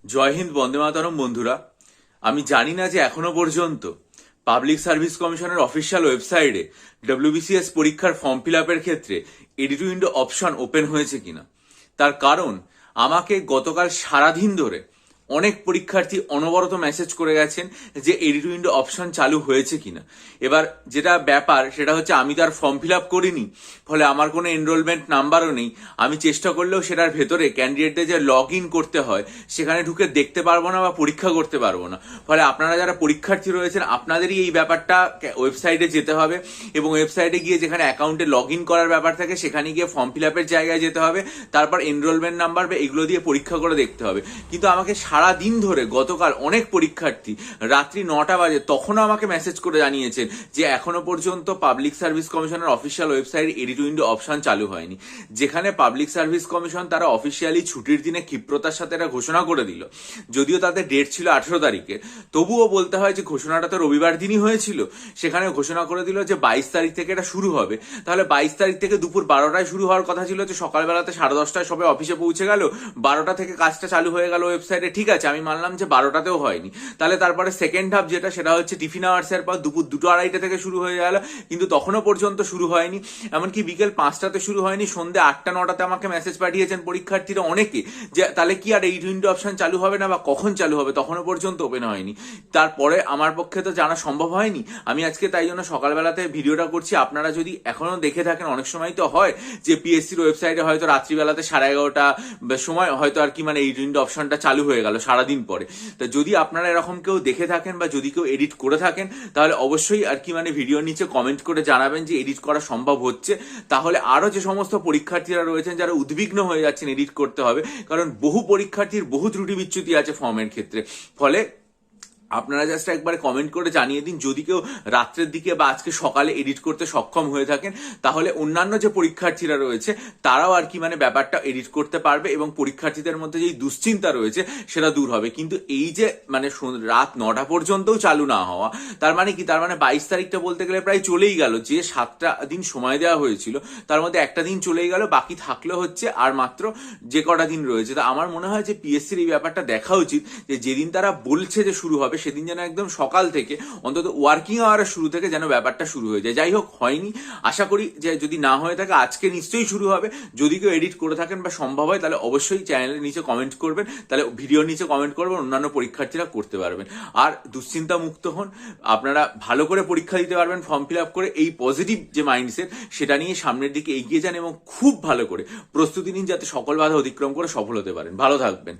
জয় হিন্দ, বন্দে মাতরম। বন্ধুরা, আমি জানি না যে এখনো পর্যন্ত পাবলিক সার্ভিস কমিশনের অফিসিয়াল ওয়েবসাইটে ডব্লিউবিসিএস পরীক্ষার ফর্ম ফিল আপের ক্ষেত্রে এডিট উইন্ডো অপশন ওপেন হয়েছে কিনা। তার কারণ, আমাকে গতকাল সারাদিন ধরে অনেক পরীক্ষার্থী অনবরত মেসেজ করে গেছেন যে এডিট উইন্ডো অপশন চালু হয়েছে কিনা। এবার যেটা ব্যাপার সেটা হচ্ছে, আমি তার ফর্ম ফিল আপ করিনি, ফলে আমার কোনো এনরোলমেন্ট নাম্বারও নেই। আমি চেষ্টা করলেও সেটার ভেতরে ক্যান্ডিডেটদের যে লগ ইন করতে হয় সেখানে ঢুকে দেখতে পারবো না বা পরীক্ষা করতে পারবো না। ফলে আপনারা যারা পরীক্ষার্থী রয়েছেন, আপনাদেরই এই ব্যাপারটা ওয়েবসাইটে যেতে হবে এবং ওয়েবসাইটে গিয়ে যেখানে অ্যাকাউন্টে লগ ইন করার ব্যাপার থাকে সেখানে গিয়ে ফর্ম ফিল আপের জায়গায় যেতে হবে, তারপর এনরোলমেন্ট নাম্বার বা এগুলো দিয়ে পরীক্ষা করে দেখতে হবে। কিন্তু আমাকে সারা দিন ধরে গতকাল অনেক পরীক্ষার্থী রাত্রি 9টা বাজে তখনও আমাকে মেসেজ করে জানিয়েছেন যে এখনো পর্যন্ত পাবলিক সার্ভিস কমিশনের official website edit window option চালু হয়নি। যেখানে পাবলিক সার্ভিস কমিশন তারা অফিসিয়ালি ছুটির দিনে ক্ষিপ্রতার সাথে এটা ঘোষণা করে দিল, যদিও তাদের ডেট ছিল 18 তারিখে, তবুও বলতে হয় যে ঘোষণাটা তো রবিবার দিনই হয়েছিল। সেখানে ঘোষণা করে দিল যে 22 তারিখ থেকে এটা শুরু হবে। তাহলে 22 তারিখ থেকে দুপুর 12টায় শুরু হওয়ার কথা ছিল, যে সকালবেলাতে 10:30টায় সবাই অফিসে পৌঁছে গেল, 12টা থেকে কাজটা চালু হয়ে গেল ওয়েবসাইটে। ঠিক আছে, আমি মানলাম যে 12টাতেও হয়নি। তাহলে তারপরে সেকেন্ড হাফ যেটা, সেটা হচ্ছে টিফিন আওয়ার্সের পর দুপুর 2-2:30 থেকে শুরু হয়ে গেল, কিন্তু তখনও পর্যন্ত শুরু হয়নি। এমনকি বিকেল 5টাতে শুরু হয়নি, সন্ধ্যে 8টা-9টাতে আমাকে মেসেজ পাঠিয়েছেন পরীক্ষার্থীরা অনেকে যে তাহলে কি আর এই উইন্ডো অপশন চালু হবে না, বা কখন চালু হবে, তখনও পর্যন্ত ওপেন হয়নি। তারপরে আমার পক্ষে তো জানা সম্ভব হয়নি। আমি আজকে তাই জন্য সকালবেলাতে ভিডিওটা করছি। আপনারা যদি এখনো দেখে থাকেন, অনেক সময় তো হয় যে পিএসসির ওয়েবসাইটে হয়তো রাত্রিবেলাতে 11:30টা সময় হয়তো আর কি এই উইন্ডো অপশনটা চালু হয়ে গেল সারাদিন পরে। তা যদি আপনারা এরকম কেউ দেখে থাকেন বা যদি কেউ এডিট করে থাকেন, তাহলে অবশ্যই আর কি ভিডিওর নিচে কমেন্ট করে জানাবেন যে এডিট করা সম্ভব হচ্ছে। তাহলে আরো যে সমস্ত পরীক্ষার্থীরা রয়েছেন যারা উদ্বিগ্ন হয়ে যাচ্ছেন এডিট করতে হবে, কারণ বহু পরীক্ষার্থীর বহু ত্রুটি বিচ্যুতি আছে ফর্মের ক্ষেত্রে। ফলে আপনারা জাস্ট একবার কমেন্ট করে জানিয়ে দিন, যদি কেউ রাত্রের দিকে বা আজকে সকালে এডিট করতে সক্ষম হয়ে থাকেন, তাহলে অন্যান্য যে পরীক্ষার্থীরা রয়েছে তারাও আর কি ব্যাপারটা এডিট করতে পারবে এবং পরীক্ষার্থীদের মধ্যে যেই দুশ্চিন্তা রয়েছে সেটা দূর হবে। কিন্তু এই যে রাত 9টা পর্যন্তও চালু না হওয়া, তার মানে কি? তার মানে 22 তারিখটা বলতে গেলে প্রায় চলেই গেল। যে 7টা দিন সময় দেওয়া হয়েছিল তার মধ্যে একটা দিন চলেই গেল, বাকি থাকলে হচ্ছে আর মাত্র যে কটা দিন রয়েছে। তা আমার মনে হয় যে পিএসসির এই ব্যাপারটা দেখা উচিত যে যেদিন তারা বলছে যে শুরু হবে, সেদিন যেন একদম সকাল থেকে, অন্তত ওয়ার্কিং আওয়ারের শুরু থেকে যেন ব্যাপারটা শুরু হয়ে যায়। যাই হোক, হয়নি। আশা করি যে যদি না হয়ে থাকে আজকে নিশ্চয়ই শুরু হবে। যদি কেউ এডিট করে থাকেন বা সম্ভব হয়, তাহলে অবশ্যই চ্যানেলের নিচে কমেন্ট করবেন, তাহলে ভিডিওর নিচে কমেন্ট করবেন, অন্যান্য পরীক্ষার্থীরা করতে পারবেন। আর দুশ্চিন্তা মুক্ত হন, আপনারা ভালো করে পরীক্ষা দিতে পারবেন ফর্ম ফিল আপ করে। এই পজিটিভ যে মাইন্ডসেট, সেটা নিয়ে সামনের দিকে এগিয়ে যান এবং খুব ভালো করে প্রস্তুতি নিন, যাতে সকল বাধা অতিক্রম করে সফল হতে পারেন। ভালো থাকবেন।